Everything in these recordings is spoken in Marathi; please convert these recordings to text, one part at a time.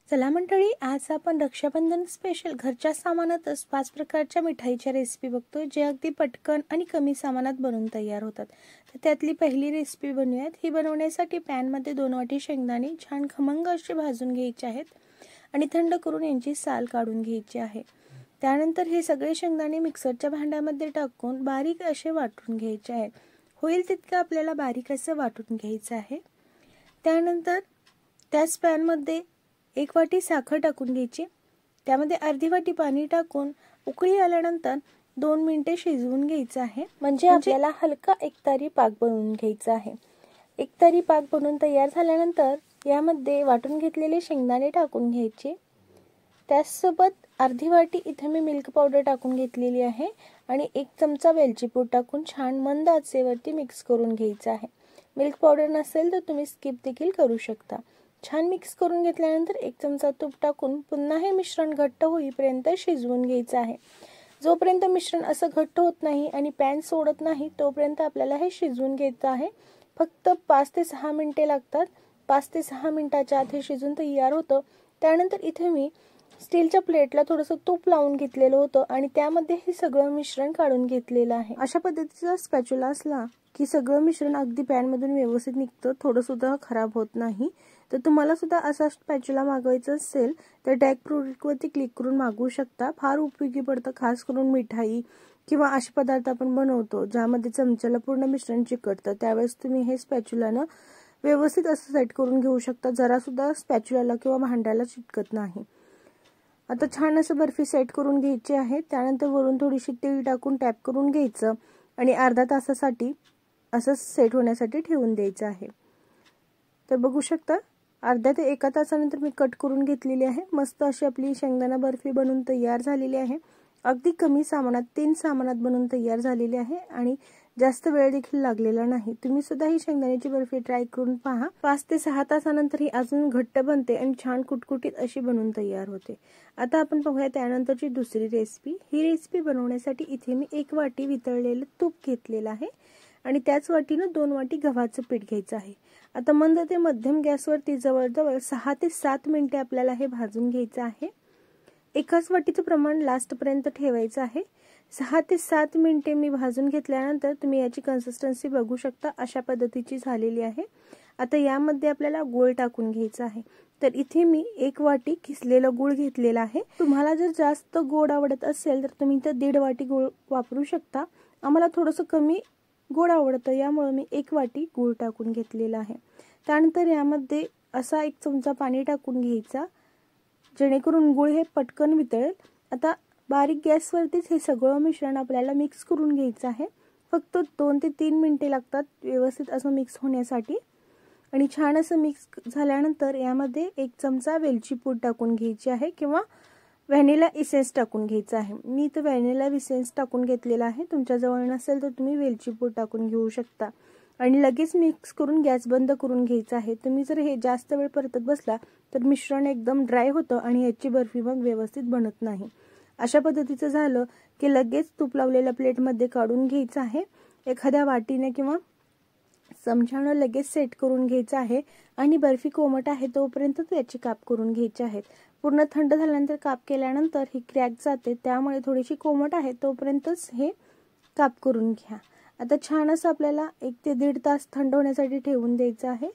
चला मंडळी, आज आपण रक्षाबंधन स्पेशल घरच्या सामानातच 5 प्रकारच्या मिठाईच्या रेसिपी बघतोय, जे अगदी पटकन आणि कमी सामानात बनवून तयार होतात। तर त्यातली पहिली रेसिपी बनवूयात। ही बनवण्यासाठी पॅन मध्ये 2 वाटी शेंगदाणे छान खमंग असे भाजून घ्यायचे आहेत आणि थंड करून यांची साल काढून घ्यायची आहे। त्यानंतर हे सगळे शेंगदाणे मिक्सरच्या भांड्यामध्ये टाकून बारीक असे वाटून घ्यायचे आहेत। होईल तितकं आपल्याला बारीक असं वाटून घ्यायचं आहे। त्यानंतर त्याच पॅन मध्ये 1 वाटी साखर टाकून घ्यायची। त्यामध्ये अर्धी वाटी पाणी टाकून उकळी आल्यानंतर 2 मिनिटे शिजवून घ्यायचं आहे। म्हणजे आपल्याला हलका एकतारी पाक बनवून घ्यायचा आहे। एकतारी पाक बनवून तयार झाल्यानंतर यामध्ये वाटून घेतलेले शेंगदाणे टाकून घ्यायचे। त्यासोबत अर्धी वाटी इथे मी मिल्क पावडर टाकून घेतलेली आहे आणि 1 चमचा वेलची पूड टाकून छान मंद आचेवरती मिक्स करून घ्यायचं आहे। मिल्क पावडर नसेल तर तुम्ही स्किप देखील करू शकता। छान मिक्स करून घेतल्यानंतर 1 चमचा तूप टाकून पुन्हा हे मिश्रण घट्ट होईपर्यंत शिजवून घ्यायचं आहे। जोपर्यंत मिश्रण असं घट्ट होत नाही आणि पॅन सोडत नाही तोपर्यंत आपल्याला हे शिजवून घ्यायचं आहे। फक्त 5 ते 6 मिनिटे लागतात। 5 ते 6 मिनिटाच्या आत हे शिजून तयार होतं। त्यानंतर इथे मी स्टीलच्या प्लेटला थोडंसं तूप लावून घेतलेलं होतं आणि त्यामध्ये हे सगळं मिश्रण काढून घेतलेलं आहे। अशा पद्धतीचा स्पॅच्युला असला की सगळं मिश्रण अगदी पॅन मधून व्यवस्थित निघतं, थोडं सुद्धा खराब होत नाही। तर तुम्हाला सुद्धा असा स्पॅच्युला मागवायचा असेल तर टॅग प्रोडक्ट वरती क्लिक करून मागवू शकता। फार उपयोगी पडतं, खास करून मिठाई किंवा असे पदार्थ आपण बनवतो ज्यामध्ये चमच्याला पूर्ण मिश्रण चिकटतं, त्यावेळेस तुम्ही हे स्पॅच्युलानं व्यवस्थित असं सेट करून घेऊ शकता। जरा सुद्धा स्पॅच्युलाला किंवा भांड्याला चिटकत नाही। आता छान असं बर्फी सेट करून घ्यायची आहे। त्यानंतर वरून थोडीशी तीळ टाकून टॅप करून घ्यायचं आणि अर्धा तासासाठी असं सेट होण्यासाठी ठेवून द्यायचं आहे। तर बघू शकता अर्ध्या ते 1 तासानंतर मी कट करून घेतलेली आहे। मस्त अशी आपली शेंगदाणा बर्फी बनवून तयार झालेली आहे। अगदी कमी सामानात 3 सामानात बनवून तयार झालेली आहे आणि जास्त वेळ देखील लागलेला नाही। तुम्ही सुद्धा ही शेंगदाण्याची बर्फी ट्राय करून पहा। 5 ते 6 तासानंतर ही अजून घट्ट बनते आणि छान कुटकुटीत अशी बनवून तयार होते। आता आपण पाहूया त्यानंतरची दुसरी रेसिपी। ही रेसिपी बनवण्यासाठी इथे मी 1 वाटी वितळलेलं तूप घेतलेलं आहे आणि त्याच वाटीनं 2 वाटी गव्हाचं पीठ घ्यायचं आहे। आता मंद ते मध्यम गॅसवरती जवळजवळ 6 ते 7 मिनिटे आपल्याला हे भाजून घ्यायचं आहे। एकाच वाटीचं प्रमाण लास्ट पर्यंत ठेवायचं आहे। 6 ते 7 मिनिटे मी भाजून घेतल्यानंतर तुम्ही याची कन्सिस्टन्सी बघू शकता, अशा पद्धतीची झालेली आहे। आता यामध्ये आपल्याला गूळ टाकून घ्यायचा आहे। तर इथे मी 1 वाटी किसलेला गूळ घेतलेला आहे। तुम्हाला जर जास्त गोड आवडत असेल तर तुम्ही इथे 1.5 वाटी गूळ वापरू शकता। आम्हाला थोडंसं कमी गोड आवडतं, यामुळे मी 1 वाटी गूळ टाकून घेतलेला आहे। त्यानंतर यामध्ये असा 1 चमचा पाणी टाकून घ्यायचा, जेणेकरून गूळ हे पटकन वितळेल। आता बारीक गॅसवरतीच हे सगळं मिश्रण आपल्याला मिक्स करून घ्यायचं आहे। फक्त 2 ते 3 मिनिटे लागतात व्यवस्थित असं मिक्स होण्यासाठी। आणि छान असं मिक्स झाल्यानंतर यामध्ये 1 चमचा वेलची पूड टाकून घ्यायची आहे किंवा व्हॅनिला इसेन्स टाकून घ्यायचा आहे। मी इथे व्हॅनिला इसेन्स टाकून घेतलेला आहे। तुमच्या जवळ नसेल तर तुम्ही वेलची पूड टाकून घेऊ शकता आणि लगेच मिक्स करून गॅस बंद करून घ्यायचा आहे। तुम्ही जर हे जास्त वेळ परतत बसला तर मिश्रण एकदम ड्राय होतं आणि याची बर्फी मग व्यवस्थित बनत नाही। अशा पद्धतीचं झालं की लगेच तूप लावलेल्या प्लेटमध्ये काढून घ्यायचं आहे। एखाद्या वाटीने किंवा चमच्याने लगेच सेट करून घ्यायचं आहे आणि बर्फी कोमट आहे तोपर्यंत याची काप करून घ्यायचे आहेत। पूर्ण थंड झाल्यानंतर काप केल्यानंतर ही क्रॅक जाते, त्यामुळे थोडीशी कोमट आहे तोपर्यंतच हे काप करून घ्या। आता छान असं आपल्याला 1 ते 1.5 तास थंड होण्यासाठी ठेवून द्यायचं आहे।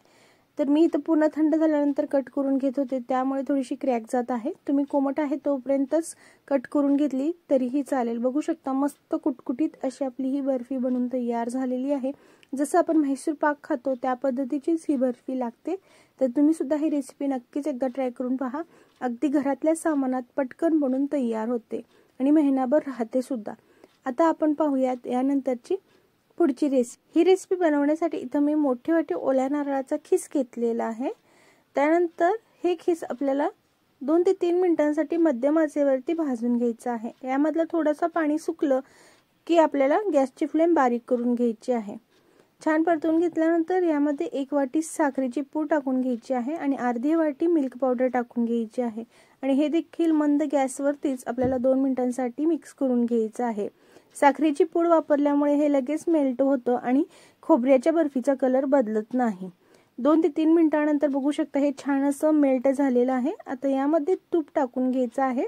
तर मी इथं पूर्ण थंड झाल्यानंतर कट करून घेत होते, त्यामुळे थोडीशी क्रॅक जात आहे। तुम्ही कोमट आहे तोपर्यंतच कट करून घेतली तरीही चालेल। बघू शकता मस्त कुटकुटीत अशी आपली ही बर्फी बनवून तयार झालेली आहे। जसं आपण म्हैसूर पाक खातो त्या पद्धतीचीच ही बर्फी लागते। तर तुम्ही सुद्धा ही रेसिपी नक्कीच एकदा ट्राय करून पहा। अगदी घरातल्या सामानात पटकन बनवून तयार होते आणि महिनाभर राहते सुद्धा। आता आपण पाहूयात यानंतरची पुढची रेसिपी। ही रेसिपी बनवण्यासाठी इथं मी मोठी वाटी ओल्या नारळाचा खीस घेतलेला आहे। त्यानंतर हे खीस आपल्याला 2 ते 3 मिनिटांसाठी मध्यम आचेवरती भाजून घ्यायचं आहे। यामधलं थोडंसं पाणी सुकलं की आपल्याला गॅसची फ्लेम बारीक करून घ्यायची आहे। छान परतून घेतल्यानंतर यामध्ये 1 वाटी साखरेची पूड टाकून घ्यायची आहे आणि अर्धी वाटी मिल्क पावडर टाकून घ्यायची आहे आणि हे देखील मंद गॅसवरतीच आपल्याला 2 मिनिटांसाठी मिक्स करून घ्यायचं आहे। साखरेची पूड वापरल्यामुळे हे लगेच मेल्ट होतं आणि खोबऱ्याच्या बर्फीचा कलर बदलत नाही। 2 ते 3 मिनिटांनंतर बघू शकता हे छान असं मेल्ट झालेलं आहे। आता यामध्ये तूप टाकून घ्यायचं आहे।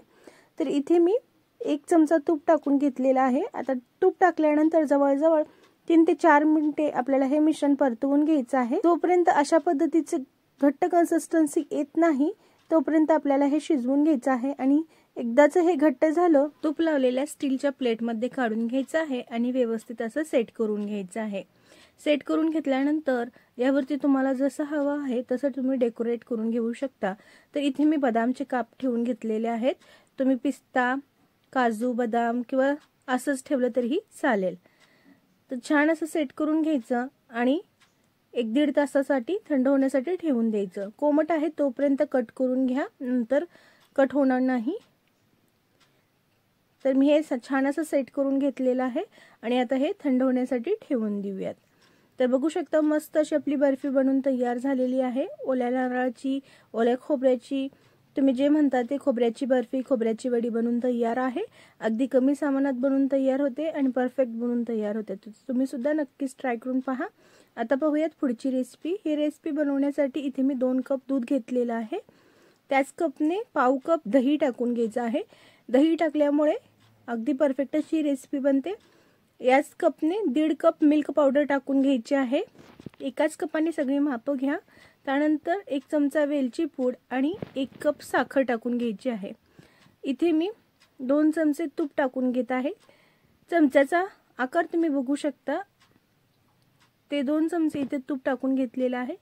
तर इथे मी 1 चमचा तूप टाकून घेतलेला आहे। आता तूप टाकल्यानंतर जवळजवळ 3 ते 4 मिनिटे आपल्याला हे मिश्रण परतवून घ्यायचं आहे। तोपर्यंत अशा पद्धतीचे घट्ट कन्सिस्टन्सी येत नाही तोपर्यंत आपल्याला हे शिजवून घ्यायचं आहे। आणि एकदाच हे घट्ट झालं, तूप लावलेल्या स्टीलच्या प्लेटमध्ये काढून घ्यायचं आहे आणि व्यवस्थित असं सेट करून घ्यायचं आहे। सेट करून घेतल्यानंतर यावरती तुम्हाला जसं हवं आहे तसं तुम्ही डेकोरेट करून घेऊ शकता। तर इथे मी बदामचे काप ठेवून घेतलेले आहेत। तुम्ही पिस्ता, काजू, बदाम किंवा असंच ठेवलं तरीही चालेल। तर छान असं सेट करून घ्यायचं आणि 1-1.5 तासासाठी थंड होण्यासाठी ठेवून द्यायचं। कोमट आहे तोपर्यंत कट करून घ्या, नंतर कट होणार नाही। तर मी हे छान असं सेट करून घेतलेलं आहे आणि आता हे थंड होण्यासाठी ठेवून देऊयात। तर बघू शकता मस्त अशी आपली बर्फी बनून तयार झालेली आहे। ओल्या नारळाची, ओल्या खोबऱ्याची, तुम्ही जे म्हणता ते खोबऱ्याची बर्फी, खोबऱ्याची वडी बनून तयार आहे। अगदी कमी सामानात बनून तयार होते आणि परफेक्ट बनून तयार होते। तुम्ही सुद्धा नक्कीच ट्राय करून पहा। आता पाहूयात पुढची रेसिपी। ही रेसिपी बनवण्यासाठी इथे मी 2 कप दूध घेतलेलं आहे। त्याच कपने पाव कप दही टाकून घ्यायचं आहे। दही टाकल्यामुळे अगदी परफेक्ट अशी रेसिपी बनते। याच कपने 1.5 कप मिल्क पावडर टाकून घ्यायची आहे। एकाच कपाने सगळी मापं घ्या। त्यानंतर 1 चमचा वेलची पूड आणि 1 कप साखर टाकून घ्यायची आहे। इथे मी 2 चमचे तूप टाकून घेत आहे। चमच्याचा आकार तुम्ही बघू शकता, ते 2 चमचे इथे तूप टाकून घेतलेलं आहे।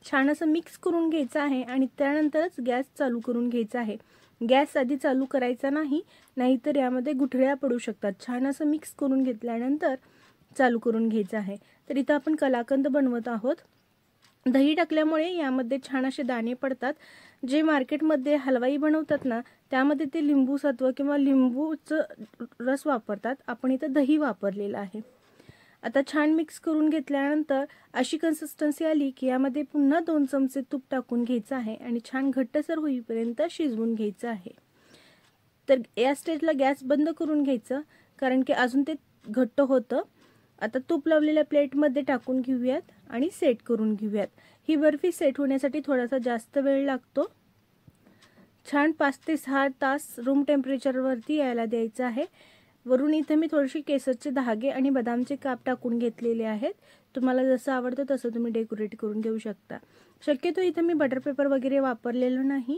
छान असं मिक्स करून घ्यायचं आहे आणि त्यानंतरच गॅस चालू करून घ्यायचा आहे। गॅस आधी चालू करायचा नाही, नाहीतर यामध्ये गुठळ्या पडू शकतात। छान असं मिक्स करून घेतल्यानंतर चालू करून घ्यायचं आहे। तर इथं आपण कलाकंद बनवत आहोत। दही टाकल्यामुळे यामध्ये छान असे दाणे पडतात। जे मार्केटमध्ये हलवाई बनवतात ना, त्यामध्ये ते लिंबू सत्व किंवा लिंबूचं रस वापरतात। आपण इथं दही वापरलेलं आहे। आता छान मिक्स करून घेतल्यानंतर अशी कन्सिस्टन्सी आली की यामध्ये पुन्हा 2 चमचे तूप टाकून घ्यायचं आहे आणि छान घट्टसर होईपर्यंत शिजवून घ्यायचं आहे। तर या स्टेजला गॅस बंद करून घ्यायचं, कारण की अजून ते घट्ट होतं। आता तूप लावलेल्या प्लेटमध्ये टाकून घेऊयात आणि सेट करून घेऊयात। ही बर्फी सेट होण्यासाठी थोडासा जास्त वेळ लागतो। छान 5 ते 6 तास रूम टेम्परेचरवरती यायला द्यायचं आहे। वरून इथे मी थोडीशी केसरचे धागे आणि बदामचे काप टाकून घेतलेले आहेत। तुम्हाला जसं आवडतं तसं तुम्ही डेकोरेट करून घेऊ शकता। शक्यतो इथे मी बटर पेपर वगैरे वापरलेलं नाही।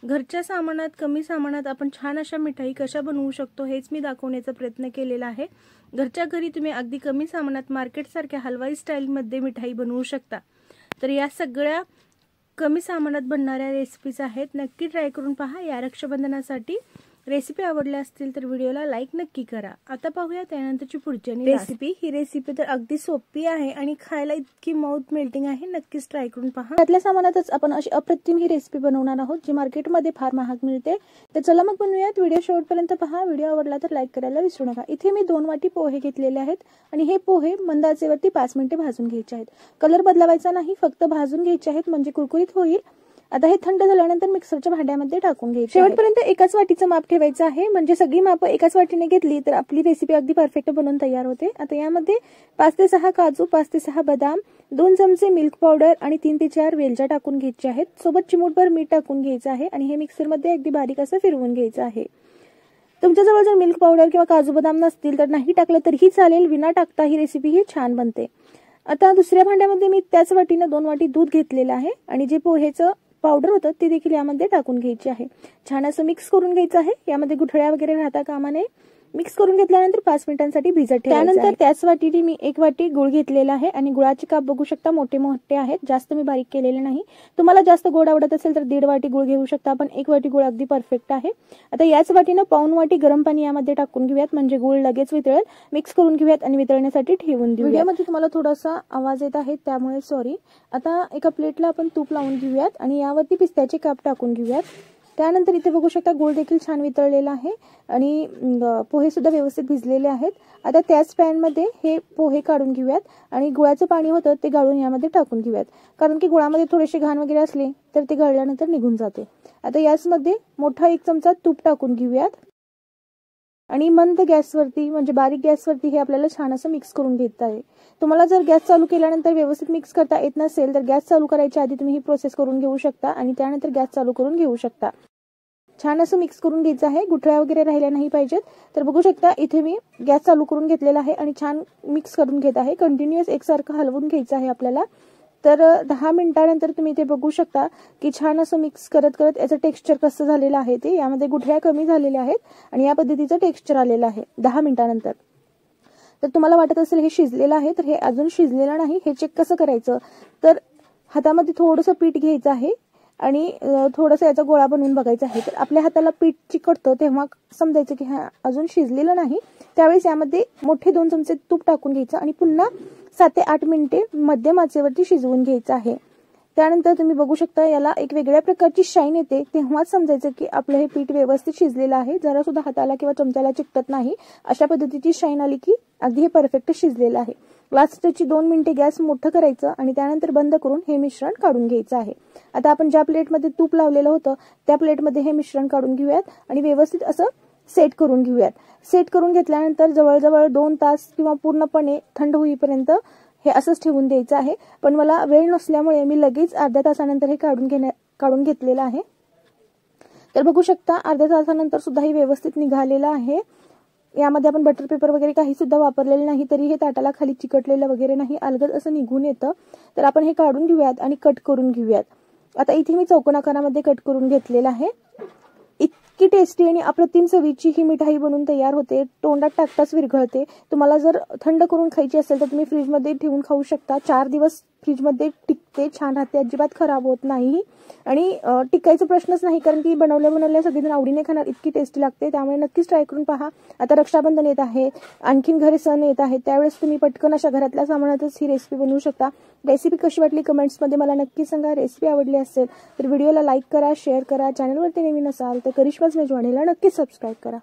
घरच्या सामानात, कमी सामानात आपण छान अशा मिठाई कशा बनवू शकतो हेच मी दाखवण्याचा प्रयत्न केलेला आहे। घरच्या घरी तुम्ही अगदी कमी सामानात मार्केटसारख्या हलवाई स्टाईलमध्ये मिठाई बनवू शकता। तर या सगळ्या कमी सामानात बनणाऱ्या रेसिपीज आहेत, नक्की ट्राय करून पहा। या रक्षाबंधनासाठी रेसिपी आवडल्या असतील तर व्हिडिओला लाईक नक्की करा। आता पाहूया त्यानंतरची पुढची रेसिपी। ही रेसिपी तर अगदी सोपी आहे आणि खायला इतकी माउथ मेल्टिंग आहे, नक्कीच ट्राय करून पहा। त्यातल्या सामानातच आपण अशी अप्रतिम ही रेसिपी बनवणार आहोत, जी मार्केटमध्ये फार महाग मिळते। तर चला मग बनवूयात। व्हिडिओ शेवटपर्यंत पहा। व्हिडिओ आवडला तर लाईक करायला विसरू नका। इथे मी 2 वाटी पोहे घेतलेले आहेत आणि हे पोहे मंद आचेवरती 5 मिनिटे भाजून घ्यायचे आहेत। कलर बदलावायचा नाही, फक्त भाजून घ्यायचे आहेत, म्हणजे कुरकुरीत होईल। आता हे थंड झाल्यानंतर मिक्सरच्या भांड्यामध्ये टाकून घ्यायचे। शेवटपर्यंत एकाच वाटीचं माप ठेवायचं आहे, म्हणजे सगळी माप एकाच वाटीने घेतली तर आपली रेसिपी अगदी परफेक्ट बनवून तयार होते। आता यामध्ये 5 ते 6 काजू, 5 ते 6 बदाम, 2 चमचे मिल्क पावडर आणि 3 ते 4 वेलच्या टाकून घ्यायचे आहेत। सोबत चिमूटभर मीठ टाकून घ्यायचं आहे आणि हे मिक्सरमध्ये अगदी बारीक असं फिरवून घ्यायचं आहे। तुमच्याजवळ जर मिल्क पावडर किंवा काजू बदाम नसतील तर नाही टाकलं तरीही चालेल, विना टाकता ही रेसिपी ही छान बनते। आता दुसऱ्या भांड्यामध्ये मी त्याच वाटीने 2 वाटी दूध घेतलेलं आहे आणि जे पोहेचं पावडर होतं ते देखील यामध्ये टाकून घ्यायचे आहे। छान असं मिक्स करून घ्यायचं आहे। यामध्ये गुठळ्या वगैरे राहता कामा नये। मिक्स करून घेतल्यानंतर 5 मिनिटांसाठी भिजत ठेवायचं। त्यानंतर त्याच वाटीने मी 1 वाटी गुळ घेतलेला आहे आणि गुळाचे काप बघू शकता मोठे मोठे आहेत, जास्त मी बारीक केलेले नाही। तुम्हाला जास्त गोड आवडत असेल तर 1.5 वाटी गुळ घेऊ शकता, पण 1 वाटी गुळ अगदी परफेक्ट आहे। आता याच वाटीने पाऊण वाटी गरम पाणी यामध्ये टाकून घेऊयात, म्हणजे गुळ लगेच वितळेल। मिक्स करून घेऊयात आणि वितळण्यासाठी ठेवून देऊयात। व्हिडिओमध्ये तुम्हाला थोडासा आवाज येत आहे त्यामुळे सॉरी। आता एका प्लेटला आपण तूप लावून घेऊयात आणि यावरती पिस्त्याचे काप टाकून घेऊयात। त्यानंतर इथे बघू शकता गुळ देखील छान वितळलेला आहे आणि पोहे सुद्धा व्यवस्थित भिजलेले आहेत। आता त्याच पॅन मध्ये हे पोहे काढून घेऊयात आणि गुळाचं पाणी होतं ते गाळून यामध्ये टाकून घेऊयात, कारण की गुळामध्ये थोडेसे घाण वगैरे असले तर ते गाळल्यानंतर निघून जाते। आता याच मध्ये मोठा 1 चमचा तूप टाकून घेऊयात आणि मंद गॅसवरती म्हणजे बारीक गॅसवरती हे आपल्याला छान असं मिक्स करून घ्यायचं आहे. तुम्हाला जर गॅस चालू केल्यानंतर व्यवस्थित मिक्स करता येत नसेल तर गॅस चालू करायच्या आधी तुम्ही ही प्रोसेस करून घेऊ शकता आणि त्यानंतर गॅस चालू करून घेऊ शकता. छान असं मिक्स करून घ्यायचं आहे. गुठळ्या वगैरे राहिल्या नाही पाहिजेत. तर बघू शकता इथे मी गॅस चालू करून घेतलेला आहे आणि छान मिक्स करून घेत आहे. कंटिन्युअस एकसारखं हलवून घ्यायचं आहे आपल्याला. तर 10 मिनिटानंतर तुम्ही इथे बघू शकता की छान असं मिक्स करत करत याचं टेक्स्चर कसं झालेलं आहे ते. यामध्ये गुठळ्या कमी झालेल्या आहेत आणि या पद्धतीचं टेक्स्चर आलेलं आहे 10 मिनिटानंतर. तर तुम्हाला वाटत असेल हे शिजलेलं आहे, तर हे अजून शिजलेलं नाही. हे चेक कसं करायचं, तर हातामध्ये थोडंसं पीठ घ्यायचं आहे आणि थोडंसं याचा गोळा बनवून बघायचा आहे. तर आपल्या हाताला पीठ चिकटतं तेव्हा समजायचं की हा अजून शिजलेलं नाही. त्यावेळेस यामध्ये मोठे 2 चमचे तूप टाकून घ्यायचं आणि पुन्हा 7 ते 8 मिनिटे मध्यम आचेवरती शिजवून घ्यायचं आहे. त्यानंतर तुम्ही बघू शकता याला एक वेगळ्या प्रकारची शाईन येते. तेव्हाच समजायचं की आपलं हे पीठ व्यवस्थित शिजलेलं आहे. जरा सुद्धा हाताला किंवा चमच्याला चिकटत नाही. अशा पद्धतीची शाईन आली की अगदी हे परफेक्ट शिजलेलं आहे. लास्टची 2 मिनिटे गॅस मोठं करायचं आणि त्यानंतर बंद करून हे मिश्रण काढून घ्यायचं आहे. आता आपण ज्या प्लेटमध्ये तूप लावलेलं होतं त्या प्लेटमध्ये हे मिश्रण काढून घेऊयात आणि व्यवस्थित असं सेट करून घेऊयात. सेट करून घेतल्यानंतर जवळजवळ 2 तास किंवा पूर्णपणे थंड होईपर्यंत हे असंच ठेवून द्यायचं आहे. पण मला वेळ नसल्यामुळे मी लगेच अर्ध्या तासानंतर हे काढून घेतलेलं आहे. तर बघू शकता अर्ध्या तासानंतर सुद्धा हे व्यवस्थित निघालेलं आहे. यामध्ये आपण बटर पेपर वगैरे काही सुद्धा वापरलेलं नाही, तरी हे ताटाला खाली चिकटलेलं वगैरे नाही, अलगद असं निघून येतं. तर आपण हे काढून घेऊयात आणि कट करून घेऊयात. आता इथे मी चौकोनाकारामध्ये कट करून घेतलेलं आहे. इतकी टेस्टी आणि अप्रतिम चवीची ही मिठाई बनवून तयार होते. तोंडात टाकताच विरघळते. तुम्हाला जर थंड करून खायची असेल तर तुम्ही फ्रीजमध्ये ठेवून खाऊ शकता. 4 दिवस फ्रीजमध्ये टिकते, छान राहते, अजिबात खराब होत नाही आणि टिकायचा प्रश्नच नाही, कारण की बनवल्या सगळेजण आवडीने खाणार, इतकी टेस्टी लागते. त्यामुळे नक्कीच ट्राय करून पहा. आता रक्षाबंधन येत आहे, आणखीन घरी सण येत आहे, त्यावेळेस तुम्ही पटकन अशा घरातल्या सामानातच ही रेसिपी बनवू शकता. रेसिपी कशी वाटली कमेंट्समध्ये मला नक्की सांगा. रेसिपी आवडली असेल तर व्हिडिओला लाईक करा, शेअर करा. चॅनलवरती नवीन असाल तर करिश्माज मेजवानीला नक्कीच सबस्क्राईब करा.